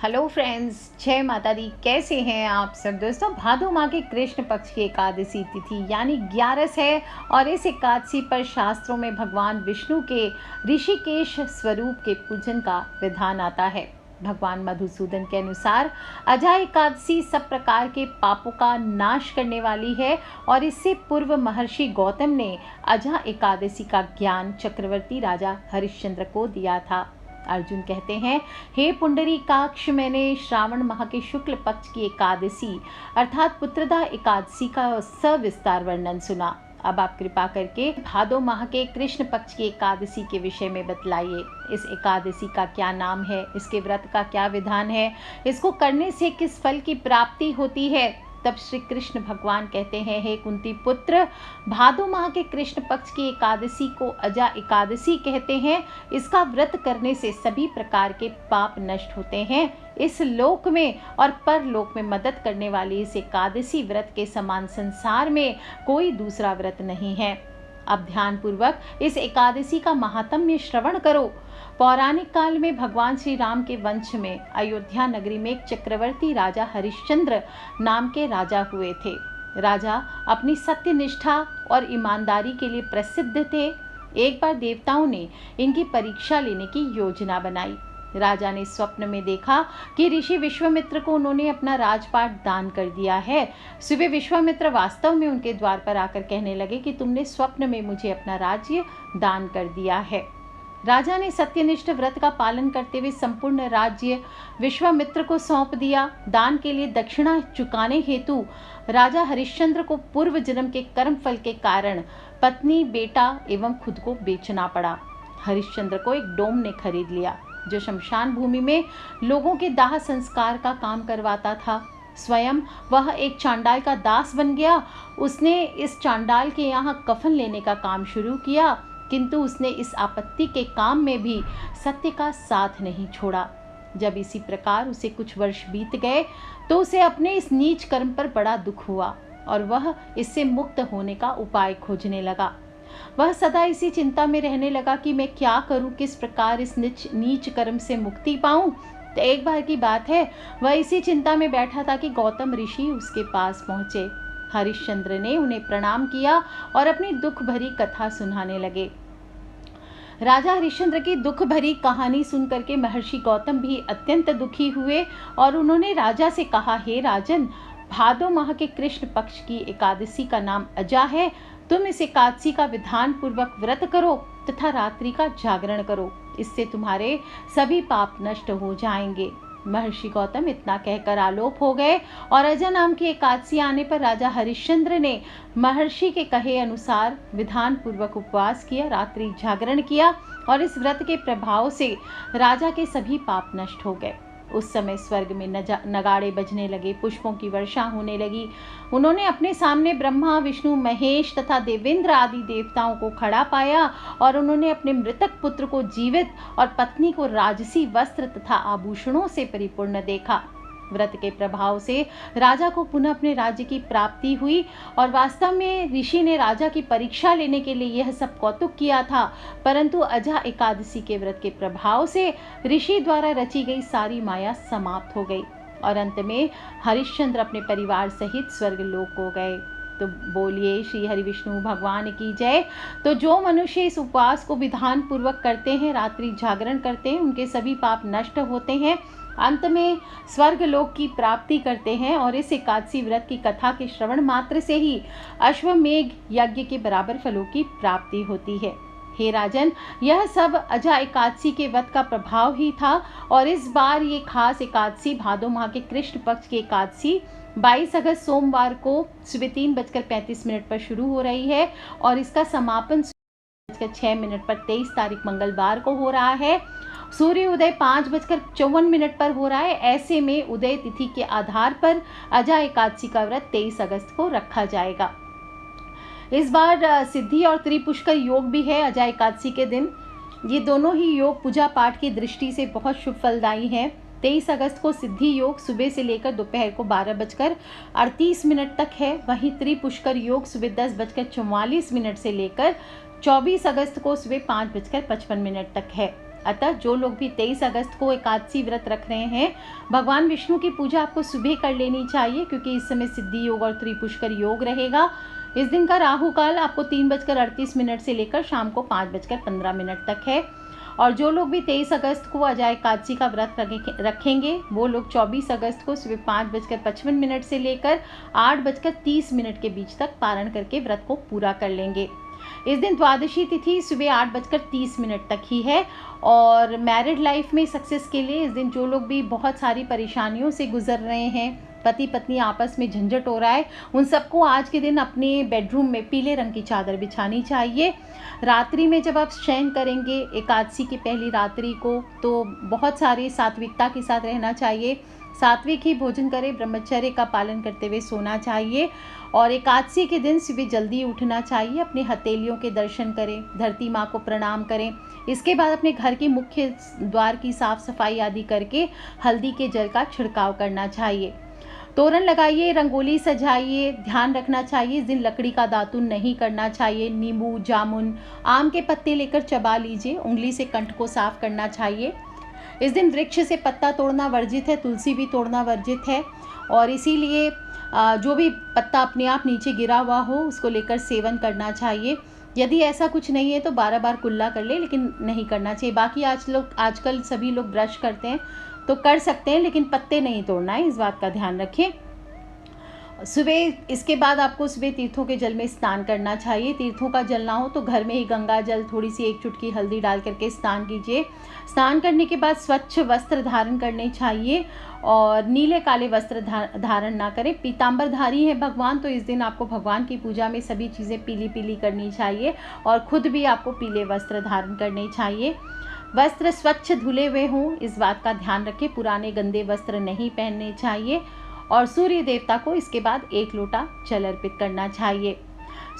Hello friends, जय माता दी। कैसे हैं आप सब दोस्तों। भादो माह के कृष्ण पक्ष की एकादशी तिथि यानी 11 है और इस एकादशी पर शास्त्रों में भगवान विष्णु के ऋषिकेश स्वरूप के पूजन का विधान आता है। भगवान मधुसूदन के अनुसार अजा एकादशी सब प्रकार के पापों का नाश करने वाली है और इससे पूर्व महर्षि गौतम ने अजा एकादशी का ज्ञान चक्रवर्ती राजा हरिश्चंद्र को दिया था। अर्जुन कहते हैं, हे पुंडरीकाक्ष, मैंने श्रावण माह के शुक्ल पक्ष की एकादशी अर्थात पुत्रदा एकादशी का सविस्तार वर्णन सुना। अब आप कृपा करके भादो माह के कृष्ण पक्ष की एकादशी के विषय में बतलाइए। इस एकादशी का क्या नाम है, इसके व्रत का क्या विधान है, इसको करने से किस फल की प्राप्ति होती है। तब श्री कृष्ण भगवान कहते हैं, हे कुंती पुत्र, भादो माह के कृष्ण पक्ष की एकादशी को अजा एकादशी कहते हैं। इसका व्रत करने से सभी प्रकार के पाप नष्ट होते हैं। इस लोक में और परलोक में मदद करने वाली इस एकादशी व्रत के समान संसार में कोई दूसरा व्रत नहीं है। अब ध्यान पूर्वक इस एकादशी का महात्म्य श्रवण करो। पौराणिक काल में भगवान श्री राम के वंश में अयोध्या नगरी में एक चक्रवर्ती राजा हरिश्चंद्र नाम के राजा हुए थे। राजा अपनी सत्यनिष्ठा और ईमानदारी के लिए प्रसिद्ध थे। एक बार देवताओं ने इनकी परीक्षा लेने की योजना बनाई। राजा ने स्वप्न में देखा कि ऋषि विश्वामित्र को उन्होंने अपना राजपाट दान कर दिया है। सुबह विश्वामित्र वास्तव में उनके द्वार पर आकर कहने लगे कि तुमने स्वप्न में मुझे अपना राज्य दान कर दिया है। राजा ने सत्यनिष्ठ व्रत का पालन करते हुए संपूर्ण राज्य विश्वामित्र को सौंप दिया। दान के लिए दक्षिणा चुकाने हेतु राजा हरिश्चंद्र को पूर्व जन्म के कर्म फल के कारण पत्नी, बेटा एवं खुद को बेचना पड़ा। हरिश्चंद्र को एक डोम ने खरीद लिया जो शमशान भूमि में लोगों के दाह संस्कार का काम करवाता था। स्वयं वह एक चांडाल का दास बन गया। उसने इस चांडाल के यहाँ कफन लेने का काम शुरू किया, किंतु उसने इस आपत्ति के काम में भी सत्य का साथ नहीं छोड़ा। जब इसी प्रकार उसे कुछ वर्ष बीत गए तो उसे अपने इस नीच कर्म पर बड़ा दुख हुआ और वह इससे मुक्त होने का उपाय खोजने लगा। वह सदा इसी चिंता में रहने लगा कि मैं क्या करूं, किस प्रकार इस नीच कर्म से मुक्ति पाऊं। तो एक बार की बात है, वह इसी चिंता में बैठा था कि गौतम ऋषि उसके पास पहुंचे। हरिश्चंद्र ने उन्हें प्रणाम किया और अपनी दुख भरी कथा सुनाने लगे। राजा हरिश्चंद्र की दुख भरी कहानी सुनकर के महर्षि गौतम भी अत्यंत दुखी हुए और उन्होंने राजा से कहा, हे राजन, भादो माह के कृष्ण पक्ष की एकादशी का नाम अजा है। तुम इस एकादशी का विधान पूर्वक व्रत करो तथा रात्रि का जागरण करो। इससे तुम्हारे सभी पाप नष्ट हो जाएंगे। महर्षि गौतम इतना कहकर आलोप हो गए और अजा नाम की एकादशी आने पर राजा हरिश्चंद्र ने महर्षि के कहे अनुसार विधान पूर्वक उपवास किया, रात्रि जागरण किया और इस व्रत के प्रभाव से राजा के सभी पाप नष्ट हो गए। उस समय स्वर्ग में नगाड़े बजने लगे, पुष्पों की वर्षा होने लगी। उन्होंने अपने सामने ब्रह्मा, विष्णु, महेश तथा देवेंद्र आदि देवताओं को खड़ा पाया और उन्होंने अपने मृतक पुत्र को जीवित और पत्नी को राजसी वस्त्र तथा आभूषणों से परिपूर्ण देखा। व्रत के प्रभाव से राजा को पुनः अपने राज्य की प्राप्ति हुई और वास्तव में ऋषि ने राजा की परीक्षा लेने के लिए यह सब कौतुक किया था, परंतु अजा एकादशी के व्रत के प्रभाव से ऋषि द्वारा रची गई सारी माया समाप्त हो गई और अंत में हरिश्चंद्र अपने परिवार सहित स्वर्ग लोक हो गए। तो बोलिए श्री हरि विष्णु भगवान की जय। तो जो मनुष्य इस उपवास को विधान पूर्वक करते हैं, रात्रि जागरण करते हैं, उनके सभी पाप नष्ट होते हैं, अंत में स्वर्ग लोक की प्राप्ति करते हैं और इस एकादशी व्रत की कथा के श्रवण मात्र से ही अश्वमेघ यज्ञ के बराबर फलों की प्राप्ति होती है। हे राजन, यह सब अजा एकादशी के व्रत का प्रभाव ही था और इस बार ये खास एकादशी भादो माह के कृष्ण पक्ष की एकादशी 22 अगस्त सोमवार को सुबह 3:35 पर शुरू हो रही है और इसका समापन 6 पर 23 तारीख मंगलवार को हो रहा है। सूर्य उदय 5:54 पर हो रहा है। ऐसे में उदय तिथि के आधार पर अजा एकादशी का व्रत 23 अगस्त को रखा जाएगा। इस बार सिद्धि और त्रिपुष्कर योग भी है अजा एकादशी के दिन। ये दोनों ही योग पूजा पाठ की दृष्टि से बहुत शुभ फलदायी हैं। 23 अगस्त को सिद्धि योग सुबह से लेकर दोपहर को 12:38 तक है। वहीं त्रिपुष्कर योग सुबह 10:44 से लेकर 24 अगस्त को सुबह 5:55 तक है। अतः जो लोग भी 23 अगस्त को एकादशी व्रत रख रहे हैं, भगवान विष्णु की पूजा आपको सुबह कर लेनी चाहिए, क्योंकि इस समय सिद्धि योग और त्रिपुष्कर योग रहेगा। इस दिन का राहु काल आपको 3:38 से लेकर शाम को 5:15 तक है। और जो लोग भी 23 अगस्त को अजय एकादशी का व्रत रखेंगे, वो लोग 24 अगस्त को सुबह 5:55 से लेकर 8:30 के बीच तक पारण करके व्रत को पूरा कर लेंगे। इस दिन द्वादशी तिथि सुबह 8:30 तक ही है। और मैरिड लाइफ में सक्सेस के लिए इस दिन जो लोग भी बहुत सारी परेशानियों से गुजर रहे हैं, पति पत्नी आपस में झंझट हो रहा है, उन सबको आज के दिन अपने बेडरूम में पीले रंग की चादर बिछानी चाहिए। रात्रि में जब आप शयन करेंगे एकादशी की पहली रात्रि को, तो बहुत सारी सात्विकता के साथ रहना चाहिए। सात्विक ही भोजन करें, ब्रह्मचर्य का पालन करते हुए सोना चाहिए। और एकादशी के दिन सुबह जल्दी उठना चाहिए, अपने हथेलियों के दर्शन करें, धरती माँ को प्रणाम करें। इसके बाद अपने घर के मुख्य द्वार की साफ सफाई आदि करके हल्दी के जल का छिड़काव करना चाहिए। तोरण लगाइए, रंगोली सजाइए। ध्यान रखना चाहिए इस दिन लकड़ी का दातुन नहीं करना चाहिए। नींबू, जामुन, आम के पत्ते लेकर चबा लीजिए। उंगली से कंठ को साफ करना चाहिए। इस दिन वृक्ष से पत्ता तोड़ना वर्जित है, तुलसी भी तोड़ना वर्जित है। और इसीलिए जो भी पत्ता अपने आप नीचे गिरा हुआ हो उसको लेकर सेवन करना चाहिए। यदि ऐसा कुछ नहीं है तो 12 बार कुल्ला कर ले, लेकिन नहीं करना चाहिए। बाकी आजकल सभी लोग ब्रश करते हैं तो कर सकते हैं, लेकिन पत्ते नहीं तोड़ना है, इस बात का ध्यान रखें। सुबह इसके बाद आपको सुबह तीर्थों के जल में स्नान करना चाहिए। तीर्थों का जल ना हो तो घर में ही गंगा जल, थोड़ी सी 1 चुटकी हल्दी डाल करके स्नान कीजिए। स्नान करने के बाद स्वच्छ वस्त्र धारण करने चाहिए और नीले काले वस्त्र धारण ना करें। पीताम्बरधारी है भगवान, तो इस दिन आपको भगवान की पूजा में सभी चीज़ें पीली पीली करनी चाहिए और खुद भी आपको पीले वस्त्र धारण करने चाहिए। वस्त्र स्वच्छ धुले हुए हों, इस बात का ध्यान रखें। पुराने गंदे वस्त्र नहीं पहनने चाहिए। और सूर्य देवता को इसके बाद 1 लोटा जल अर्पित करना चाहिए।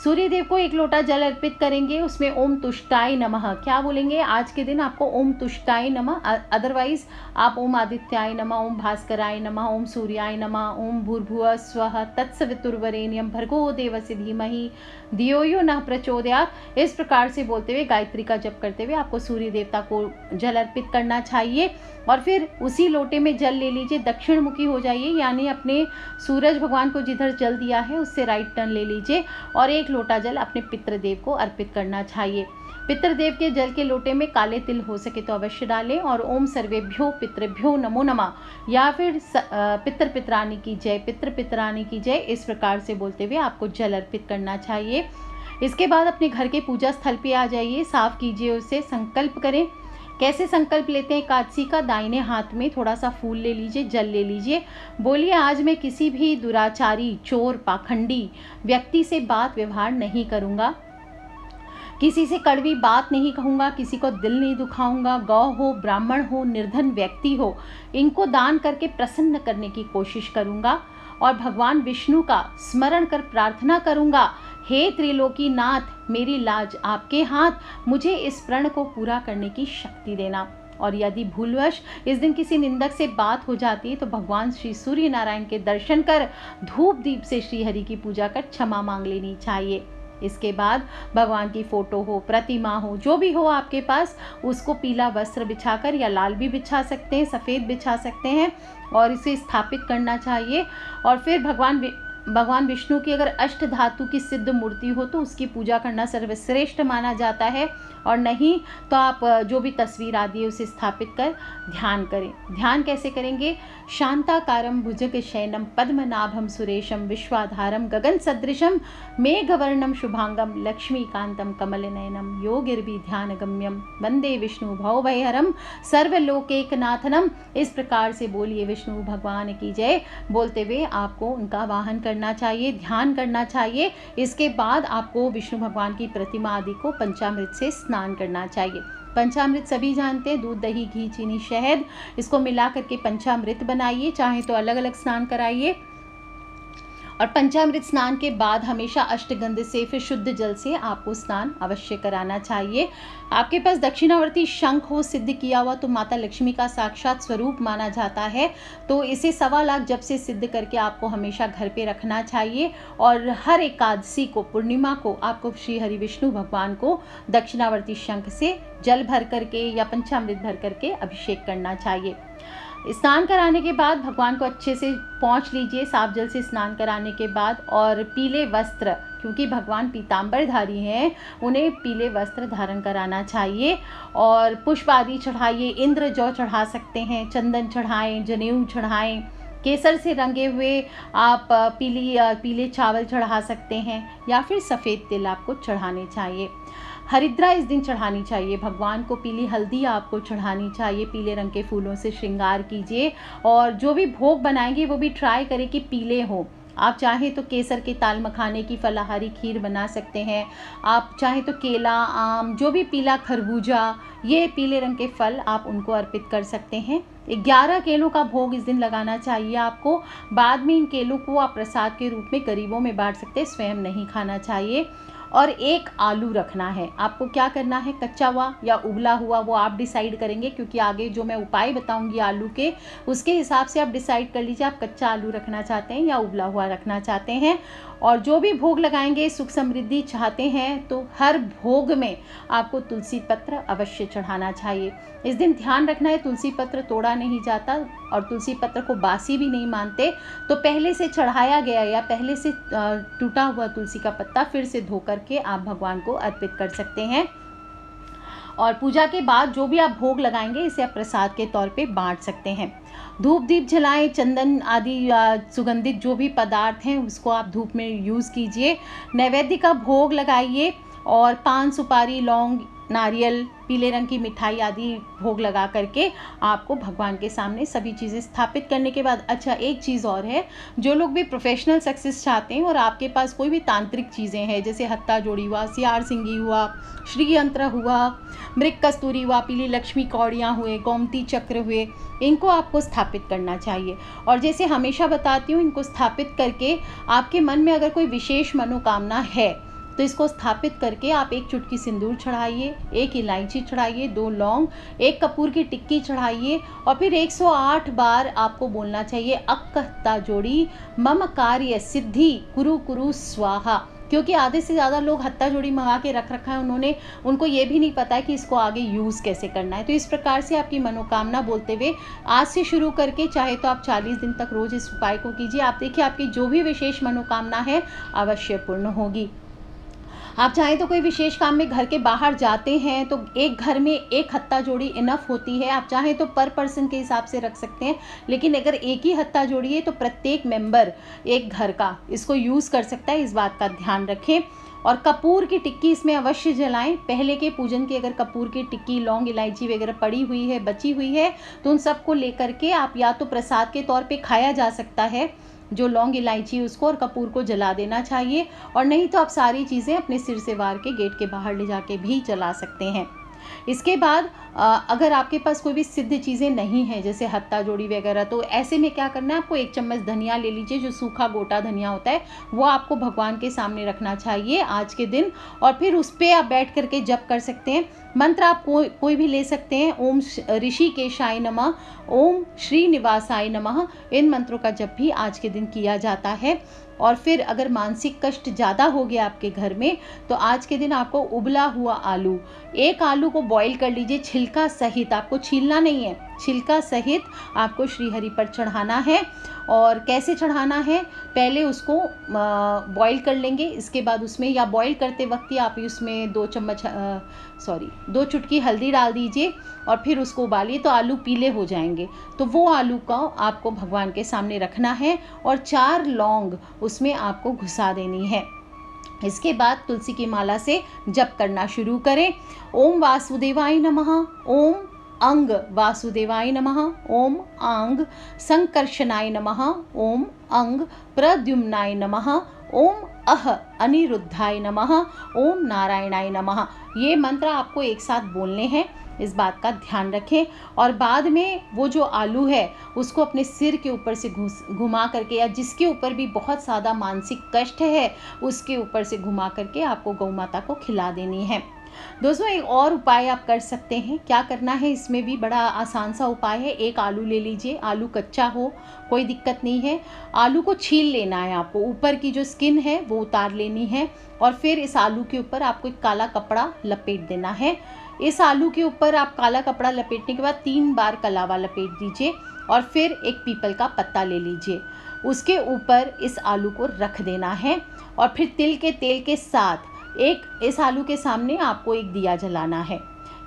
सूर्य देव को 1 लोटा जल अर्पित करेंगे, उसमें ओम तुष्टाय नमः क्या बोलेंगे। आज के दिन आपको ओम तुष्टाय नमः, अदरवाइज आप ओम आदित्याय नमः, ओम भास्कराय नमः, ओम सूर्याय नमः, ओम भूर्भुवः स्वः तत्सवितुर्वरेण्यं भर्गो देवस्य धीमहि धियो यो नः प्रचोदयात्, इस प्रकार से बोलते हुए गायत्री का जप करते हुए आपको सूर्य देवता को जल अर्पित करना चाहिए। और फिर उसी लोटे में जल ले लीजिए, दक्षिण मुखी हो जाइए, यानी अपने सूरज भगवान को जिधर जल दिया है उससे राइट टर्न ले लीजिए और 1 लोटा जल अपने पितृदेव को अर्पित करना चाहिए। पितृदेव के जल के लोटे में काले तिल हो सके तो अवश्य डालें और ओम सर्वेभ्यो पितृभ्यो नमो नमः या फिर पितृ पितरानी की जय, पितृ पितरानी की जय, इस प्रकार से बोलते हुए आपको जल अर्पित करना चाहिए। इसके बाद अपने घर के पूजा स्थल पे आ जाइए, साफ कीजिए उसे, संकल्प करें। कैसे संकल्प लेते हैं एकादशी का, दाहिने हाथ में थोड़ा सा फूल ले लीजिए, जल ले लीजिए, बोलिए आज मैं किसी भी दुराचारी, चोर, पाखंडी व्यक्ति से बात व्यवहार नहीं करूँगा, किसी से कड़वी बात नहीं कहूँगा, किसी को दिल नहीं दुखाऊंगा। गौ हो, ब्राह्मण हो, निर्धन व्यक्ति हो, इनको दान करके प्रसन्न करने की कोशिश करूँगा और भगवान विष्णु का स्मरण कर प्रार्थना करूँगा, हे त्रिलोकी नाथ मेरी लाज आपके हाथ, मुझे इस प्रण को पूरा करने की शक्ति देना। और यदि भूलवश इस दिन किसी निंदक से बात हो जाती है तो भगवान श्री सूर्य नारायण के दर्शन कर धूप दीप से श्री हरि की पूजा कर क्षमा मांग लेनी चाहिए। इसके बाद भगवान की फोटो हो, प्रतिमा हो, जो भी हो आपके पास, उसको पीला वस्त्र बिछाकर या लाल भी बिछा सकते हैं, सफ़ेद बिछा सकते हैं और इसे स्थापित करना चाहिए। और फिर भगवान विष्णु की अगर अष्ट धातु की सिद्ध मूर्ति हो तो उसकी पूजा करना सर्वश्रेष्ठ माना जाता है, और नहीं तो आप जो भी तस्वीर आदि है उसे स्थापित कर ध्यान करें। ध्यान कैसे करेंगे, शांताकारं भुजग शयनम पद्मनाभम सुरेशम विश्वाधारम गगन सदृशम मेघवर्णम शुभांगम लक्ष्मीकांतम कमलनयनम योगिर्भि ध्यान गम्यम वंदे विष्णु भवभयहरम सर्वलोकैकनाथनम। इस प्रकार से बोलिए विष्णु भगवान की जय बोलते हुए आपको उनका वाहन करना चाहिए, ध्यान करना चाहिए। इसके बाद आपको विष्णु भगवान की प्रतिमा आदि को पंचामृत से स्नान करना चाहिए। पंचामृत सभी जानते हैं, दूध, दही, घी, चीनी, शहद, इसको मिला करके पंचामृत बनाइए, चाहे तो अलग अलग स्नान कराइए। और पंचामृत स्नान के बाद हमेशा अष्टगंध से फिर शुद्ध जल से आपको स्नान अवश्य कराना चाहिए। आपके पास दक्षिणावर्ती शंख हो सिद्ध किया हुआ तो माता लक्ष्मी का साक्षात स्वरूप माना जाता है, तो इसे 1.25 लाख जप से सिद्ध करके आपको हमेशा घर पे रखना चाहिए। और हर एकादशी को, पूर्णिमा को आपको श्री हरि विष्णु भगवान को दक्षिणावर्ती शंख से जल भर करके या पंचामृत भर करके अभिषेक करना चाहिए। स्नान कराने के बाद भगवान को अच्छे से पोंछ लीजिए साफ जल से स्नान कराने के बाद। और पीले वस्त्र, क्योंकि भगवान पीताम्बरधारी हैं, उन्हें पीले वस्त्र धारण कराना चाहिए। और पुष्प आदि चढ़ाइए, इंद्र जौ चढ़ा सकते हैं, चंदन चढ़ाएं, जनेऊ चढ़ाएं, केसर से रंगे हुए आप पीले चावल चढ़ा सकते हैं या फिर सफ़ेद तिल आपको चढ़ाने चाहिए। हरिद्रा इस दिन चढ़ानी चाहिए भगवान को, पीली हल्दी आपको चढ़ानी चाहिए, पीले रंग के फूलों से श्रृंगार कीजिए। और जो भी भोग बनाएंगे वो भी ट्राई करें कि पीले हों। आप चाहें तो केसर के ताल मखाने की फलाहारी खीर बना सकते हैं, आप चाहें तो केला, आम, जो भी पीला, खरबूजा, ये पीले रंग के फल आप उनको अर्पित कर सकते हैं। 11 केलों का भोग इस दिन लगाना चाहिए आपको। बाद में इन केलों को आप प्रसाद के रूप में गरीबों में बांट सकते हैं, स्वयं नहीं खाना चाहिए। और 1 आलू रखना है आपको। क्या करना है, कच्चा हुआ या उबला हुआ वो आप डिसाइड करेंगे, क्योंकि आगे जो मैं उपाय बताऊंगी आलू के, उसके हिसाब से आप डिसाइड कर लीजिए आप कच्चा आलू रखना चाहते हैं या उबला हुआ रखना चाहते हैं। और जो भी भोग लगाएंगे, सुख समृद्धि चाहते हैं तो हर भोग में आपको तुलसी पत्र अवश्य चढ़ाना चाहिए। इस दिन ध्यान रखना है तुलसी पत्र तोड़ा नहीं जाता, और तुलसी पत्र को बासी भी नहीं मानते, तो पहले से चढ़ाया गया या पहले से टूटा हुआ तुलसी का पत्ता फिर से धो करके आप भगवान को अर्पित कर सकते हैं। और पूजा के बाद जो भी आप भोग लगाएंगे इसे आप प्रसाद के तौर पे बांट सकते हैं। धूप दीप जलाएं, चंदन आदि सुगंधित जो भी पदार्थ हैं उसको आप धूप में यूज़ कीजिए। नैवेद्य का भोग लगाइए और पान, सुपारी, लौंग, नारियल, पीले रंग की मिठाई आदि भोग लगा करके आपको भगवान के सामने सभी चीज़ें स्थापित करने के बाद, अच्छा एक चीज़ और है, जो लोग भी प्रोफेशनल सक्सेस चाहते हैं और आपके पास कोई भी तांत्रिक चीज़ें हैं जैसे हत्ता जोड़ी हुआ, सियार सिंगी हुआ, श्री यंत्र हुआ, मृग कस्तूरी हुआ, पीली लक्ष्मी कौड़ियाँ हुए, गोमती चक्र हुए, इनको आपको स्थापित करना चाहिए। और जैसे हमेशा बताती हूँ, इनको स्थापित करके आपके मन में अगर कोई विशेष मनोकामना है तो इसको स्थापित करके आप 1 चुटकी सिंदूर चढ़ाइए, 1 इलायची चढ़ाइए, 2 लौंग, 1 कपूर की टिक्की चढ़ाइए और फिर 108 बार आपको बोलना चाहिए अक्क हत्ता जोड़ी मम कार्य सिद्धि कुरु कुरु स्वाहा। क्योंकि आधे से ज़्यादा लोग हत्ता जोड़ी मंगा के रख रखा है, उनको ये भी नहीं पता है कि इसको आगे यूज़ कैसे करना है। तो इस प्रकार से आपकी मनोकामना बोलते हुए आज से शुरू करके चाहे तो आप 40 दिन तक रोज़ इस उपाय को कीजिए। आप देखिए आपकी जो भी विशेष मनोकामना है अवश्य पूर्ण होगी। आप चाहें तो कोई विशेष काम में घर के बाहर जाते हैं तो एक घर में 1 हत्ता जोड़ी इनफ होती है। आप चाहें तो पर पर्सन के हिसाब से रख सकते हैं, लेकिन अगर एक ही हत्ता जोड़ी है तो प्रत्येक मेंबर एक घर का इसको यूज़ कर सकता है, इस बात का ध्यान रखें। और कपूर की टिक्की इसमें अवश्य जलाएं। पहले के पूजन की अगर कपूर की टिक्की, लौंग, इलायची वगैरह पड़ी हुई है, बची हुई है, तो उन सबको लेकर के आप या तो प्रसाद के तौर पे खाया जा सकता है, जो लौंग इलायची उसको और कपूर को जला देना चाहिए, और नहीं तो आप सारी चीज़ें अपने सिर से वार के गेट के बाहर ले जाके भी जला सकते हैं। इसके बाद अगर आपके पास कोई भी सिद्ध चीज़ें नहीं हैं जैसे हत्ता जोड़ी वगैरह, तो ऐसे में क्या करना है, आपको 1 चम्मच धनिया ले लीजिए, जो सूखा गोटा धनिया होता है वो आपको भगवान के सामने रखना चाहिए आज के दिन, और फिर उस पर आप बैठ करके जप कर सकते हैं। मंत्र आप कोई भी ले सकते हैं, ओम ऋषिकेशाय नमः, ओम श्रीनिवासाय नमः, इन मंत्रों का जप भी आज के दिन किया जाता है। और फिर अगर मानसिक कष्ट ज़्यादा हो गया आपके घर में तो आज के दिन आपको उबला हुआ आलू, 1 आलू को बॉईल कर लीजिए छिलका सहित, आपको छीलना नहीं है, छिलका सहित आपको श्रीहरि पर चढ़ाना है। और कैसे चढ़ाना है, पहले उसको बॉईल कर लेंगे, इसके बाद उसमें या बॉईल करते वक्त ही आप उसमें 2 चुटकी हल्दी डाल दीजिए और फिर उसको उबालिए, तो आलू पीले हो जाएंगे। तो वो आलू का आपको भगवान के सामने रखना है और 4 लौंग उसमें आपको घुसा देनी है। इसके बाद तुलसी की माला से जप करना शुरू करें। ओम वासुदेवाय नमः, ओम अंग वासुदेवाय नमः, ओम आंग संकर्षणाय नमः, ओम अंग प्रद्युम्नाय नमः, ओम अह अनिरुद्धाय नमः, ओम नारायणाय नमः। ये मंत्र आपको एक साथ बोलने हैं। इस बात का ध्यान रखें। और बाद में वो जो आलू है उसको अपने सिर के ऊपर से घुमा करके, या जिसके ऊपर भी बहुत ज़्यादा मानसिक कष्ट है उसके ऊपर से घुमा करके आपको गौ माता को खिला देनी है। दोस्तों, एक और उपाय आप कर सकते हैं। क्या करना है, इसमें भी बड़ा आसान सा उपाय है। एक आलू ले लीजिए, आलू कच्चा हो कोई दिक्कत नहीं है। आलू को छील लेना है आपको, ऊपर की जो स्किन है वो उतार लेनी है, और फिर इस आलू के ऊपर आपको एक काला कपड़ा लपेट देना है। इस आलू के ऊपर आप काला कपड़ा लपेटने के बाद 3 बार कलावा लपेट दीजिए, और फिर एक पीपल का पत्ता ले लीजिए, उसके ऊपर इस आलू को रख देना है, और फिर तिल के तेल के साथ इस आलू के सामने आपको एक दिया जलाना है।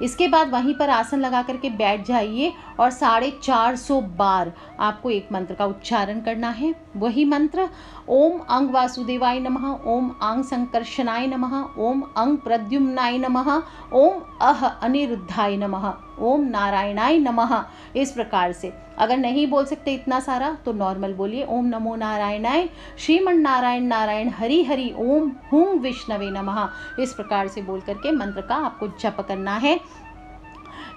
इसके बाद वहीं पर आसन लगा करके बैठ जाइए, और 450 बार आपको एक मंत्र का उच्चारण करना है। वही मंत्र, ओम अंग वासुदेवाय नमः, ओम अंग संकर्षणाय नमः, ओम अंग प्रद्युम्नाय नमः, ओम अनिरुद्धाय नमः, ओम नारायणाय नमः। इस प्रकार से अगर नहीं बोल सकते इतना सारा तो नॉर्मल बोलिए, ओम नमो नारायणाय, श्रीमन नारायण नारायण हरि हरि, ओम हुं विष्णवे नमः। इस प्रकार से बोल करके मंत्र का आपको जप करना है।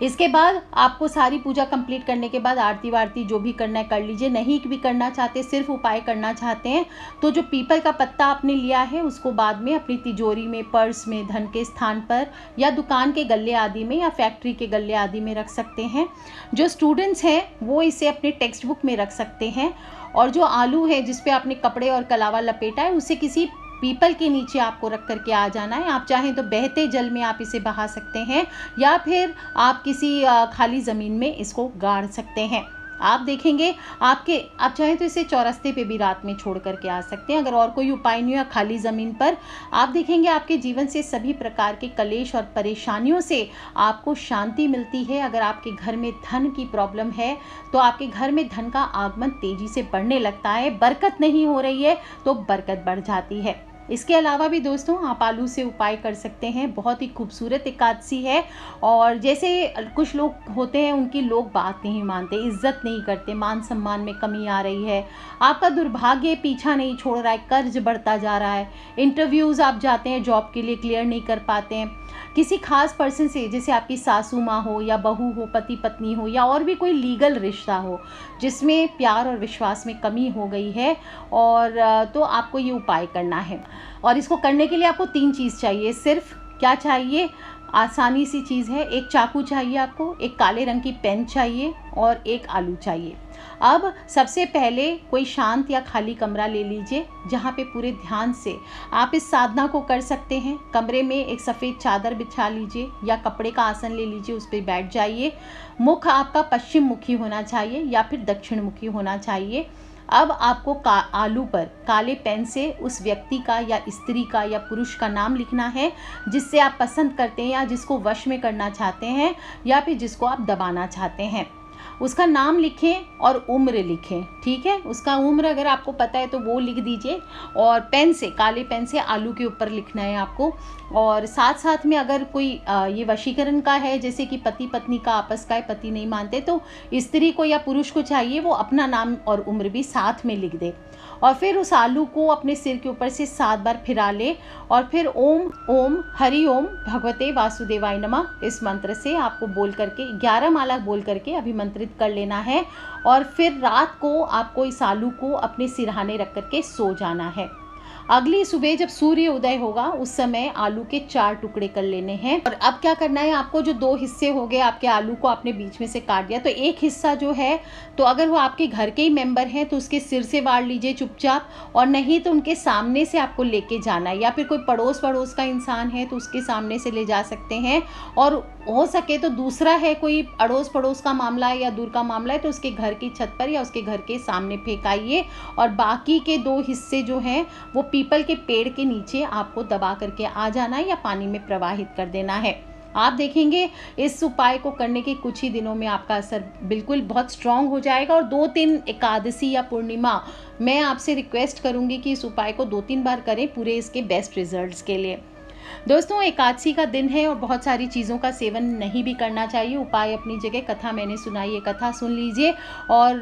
इसके बाद आपको सारी पूजा कंप्लीट करने के बाद आरती वारती जो भी करना है कर लीजिए। नहीं भी करना चाहते, सिर्फ उपाय करना चाहते हैं, तो जो पीपल का पत्ता आपने लिया है उसको बाद में अपनी तिजोरी में, पर्स में, धन के स्थान पर, या दुकान के गल्ले आदि में, या फैक्ट्री के गल्ले आदि में रख सकते हैं। जो स्टूडेंट्स हैं वो इसे अपने टेक्स्ट बुक में रख सकते हैं। और जो आलू है जिस पे आपने कपड़े और कलावा लपेटा है उसे किसी पीपल के नीचे आपको रख करके आ जाना है। आप चाहें तो बहते जल में आप इसे बहा सकते हैं, या फिर आप किसी खाली ज़मीन में इसको गाड़ सकते हैं। आप देखेंगे आप चाहें तो इसे चौरस्ते पे भी रात में छोड़ करके आ सकते हैं। अगर और कोई उपाय नहीं है खाली ज़मीन पर, आप देखेंगे आपके जीवन से सभी प्रकार के कलेश और परेशानियों से आपको शांति मिलती है। अगर आपके घर में धन की प्रॉब्लम है तो आपके घर में धन का आगमन तेज़ी से बढ़ने लगता है। बरकत नहीं हो रही है तो बरकत बढ़ जाती है। इसके अलावा भी दोस्तों आप आलू से उपाय कर सकते हैं। बहुत ही खूबसूरत एकादशी है, और जैसे कुछ लोग होते हैं उनकी लोग बात नहीं मानते, इज्जत नहीं करते, मान सम्मान में कमी आ रही है, आपका दुर्भाग्य पीछा नहीं छोड़ रहा है, कर्ज बढ़ता जा रहा है, इंटरव्यूज़ आप जाते हैं जॉब के लिए क्लियर नहीं कर पाते हैं, किसी खास पर्सन से जैसे आपकी सासू माँ हो या बहू हो, पति पत्नी हो, या और भी कोई लीगल रिश्ता हो जिसमें प्यार और विश्वास में कमी हो गई है, और तो आपको ये उपाय करना है। और इसको करने के लिए आपको 3 चीज़ चाहिए। सिर्फ क्या चाहिए, आसानी सी चीज़ है, एक चाकू चाहिए आपको, एक काले रंग की पेन चाहिए, और एक आलू चाहिए। अब सबसे पहले कोई शांत या खाली कमरा ले लीजिए जहाँ पे पूरे ध्यान से आप इस साधना को कर सकते हैं। कमरे में एक सफ़ेद चादर बिछा लीजिए या कपड़े का आसन ले लीजिए, उस पर बैठ जाइए। मुख आपका पश्चिम मुखी होना चाहिए या फिर दक्षिण मुखी होना चाहिए। अब आपको आलू पर काले पेन से उस व्यक्ति का या स्त्री का या पुरुष का नाम लिखना है जिससे आप पसंद करते हैं, या जिसको वश में करना चाहते हैं, या फिर जिसको आप दबाना चाहते हैं। उसका नाम लिखें और उम्र लिखें, ठीक है। उसका उम्र अगर आपको पता है तो वो लिख दीजिए, और पेन से, काले पेन से आलू के ऊपर लिखना है आपको। और साथ साथ में अगर कोई ये वशीकरण का है, जैसे कि पति पत्नी का आपस का है, पति नहीं मानते, तो स्त्री को या पुरुष को चाहिए वो अपना नाम और उम्र भी साथ में लिख दे। और फिर उस आलू को अपने सिर के ऊपर से 7 बार फिरा ले, और फिर ओम ओम हरि ओम भगवते वासुदेवाय नमः इस मंत्र से आपको बोल करके 11 माला बोल करके अभिमंत्रित कर लेना है। और फिर रात को आपको इस आलू को अपने सिरहाने रख करके सो जाना है। अगली सुबह जब सूर्य उदय होगा उस समय आलू के 4 टुकड़े कर लेने हैं। और अब क्या करना है आपको, जो 2 हिस्से हो गए आपके आलू को आपने बीच में से काट दिया, तो एक हिस्सा जो है, तो अगर वो आपके घर के ही मेंबर हैं तो उसके सिर से वार लीजिए चुपचाप, और नहीं तो उनके सामने से आपको लेके जाना है, या फिर कोई पड़ोस का इंसान है तो उसके सामने से ले जा सकते हैं। और हो सके तो दूसरा है कोई अड़ोस पड़ोस का मामला है या दूर का मामला है तो उसके घर की छत पर या उसके घर के सामने फेंकाइए। और बाकी के 2 हिस्से जो हैं वो पीपल के पेड़ के नीचे आपको दबा करके आ जाना है या पानी में प्रवाहित कर देना है। आप देखेंगे इस उपाय को करने के कुछ ही दिनों में आपका असर बिल्कुल बहुत स्ट्रांग हो जाएगा। और 2-3 एकादशी या पूर्णिमा मैं आपसे रिक्वेस्ट करूंगी कि इस उपाय को 2-3 बार करें पूरे इसके बेस्ट रिजल्ट्स के लिए। दोस्तों, एकादशी का दिन है और बहुत सारी चीज़ों का सेवन नहीं भी करना चाहिए। उपाय अपनी जगह, कथा मैंने सुनाई है, कथा सुन लीजिए, और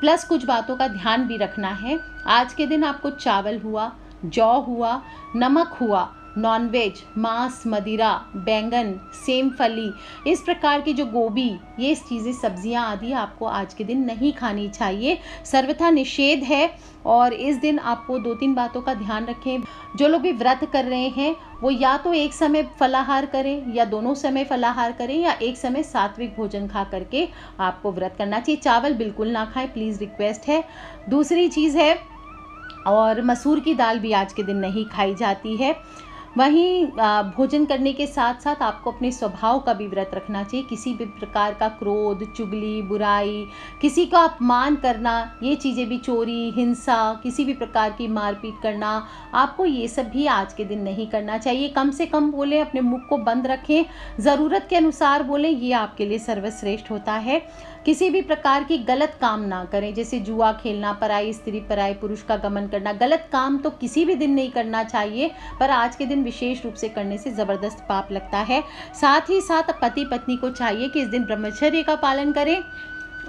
प्लस कुछ बातों का ध्यान भी रखना है। आज के दिन आपको चावल हुआ, जौ हुआ, नमक हुआ, नॉनवेज, मांस, मदिरा, बैंगन, सेम फली, इस प्रकार की जो गोभी, ये चीज़ें, सब्जियां आदि आपको आज के दिन नहीं खानी चाहिए, सर्वथा निषेध है। और इस दिन आपको 2-3 बातों का ध्यान रखें। जो लोग भी व्रत कर रहे हैं वो या तो एक समय फलाहार करें या दोनों समय फलाहार करें या एक समय सात्विक भोजन खा करके आपको व्रत करना चाहिए। चावल बिल्कुल ना खाएं, प्लीज़ रिक्वेस्ट है। दूसरी चीज़ है, और मसूर की दाल भी आज के दिन नहीं खाई जाती है। वहीं भोजन करने के साथ साथ आपको अपने स्वभाव का भी व्रत रखना चाहिए। किसी भी प्रकार का क्रोध, चुगली, बुराई, किसी का अपमान करना, ये चीज़ें भी, चोरी, हिंसा, किसी भी प्रकार की मारपीट करना, आपको ये सब भी आज के दिन नहीं करना चाहिए। कम से कम बोलें, अपने मुख को बंद रखें, ज़रूरत के अनुसार बोलें, ये आपके लिए सर्वश्रेष्ठ होता है। किसी भी प्रकार की गलत काम ना करें, जैसे जुआ खेलना, पराई स्त्री पराई पुरुष का गमन करना। गलत काम तो किसी भी दिन नहीं करना चाहिए, पर आज के दिन विशेष रूप से करने से ज़बरदस्त पाप लगता है। साथ ही साथ पति पत्नी को चाहिए कि इस दिन ब्रह्मचर्य का पालन करें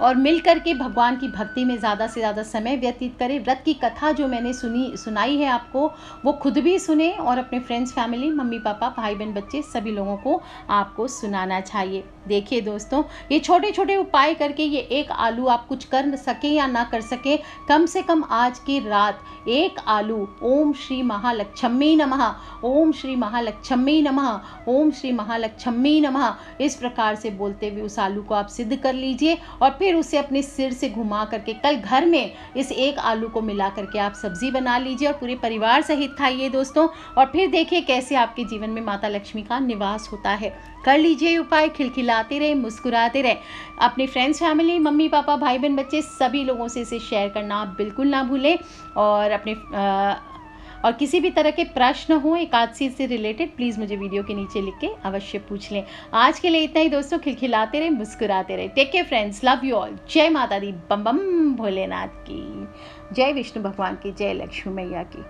और मिल करके भगवान की भक्ति में ज़्यादा से ज़्यादा समय व्यतीत करें। व्रत की कथा जो मैंने सुनाई है आपको, वो खुद भी सुने और अपने फ्रेंड्स, फैमिली, मम्मी पापा, भाई बहन, बच्चे, सभी लोगों को आपको सुनाना चाहिए। देखिए दोस्तों, ये छोटे छोटे उपाय करके ये एक आलू आप कुछ कर सकें या ना कर सकें, कम से कम आज की रात एक आलू ओम श्री महालक्ष्मी नमः, ओम श्री महालक्ष्मी नमः, ओम श्री महालक्ष्मी नमः, इस प्रकार से बोलते हुए उस आलू को आप सिद्ध कर लीजिए और फिर उसे अपने सिर से घुमा करके कल घर में इस एक आलू को मिला करके आप सब्जी बना लीजिए और पूरे परिवार सहित खाइए दोस्तों। और फिर देखिए कैसे आपके जीवन में माता लक्ष्मी का निवास होता है। कर लीजिए उपाय, खिलखिलाते रहे, मुस्कुराते रहे। अपने फ्रेंड्स, फैमिली, मम्मी पापा, भाई बहन, बच्चे, सभी लोगों से इसे शेयर करना आप बिल्कुल ना भूलें। और किसी भी तरह के प्रश्न हो एकादशी से रिलेटेड, प्लीज़ मुझे वीडियो के नीचे लिख के अवश्य पूछ लें। आज के लिए इतना ही दोस्तों, खिलखिलाते रहे, मुस्कुराते रहे। Take care friends, love you all. जय माता दी, बम बम भोलेनाथ की जय, विष्णु भगवान की जय, लक्ष्मी मैया की।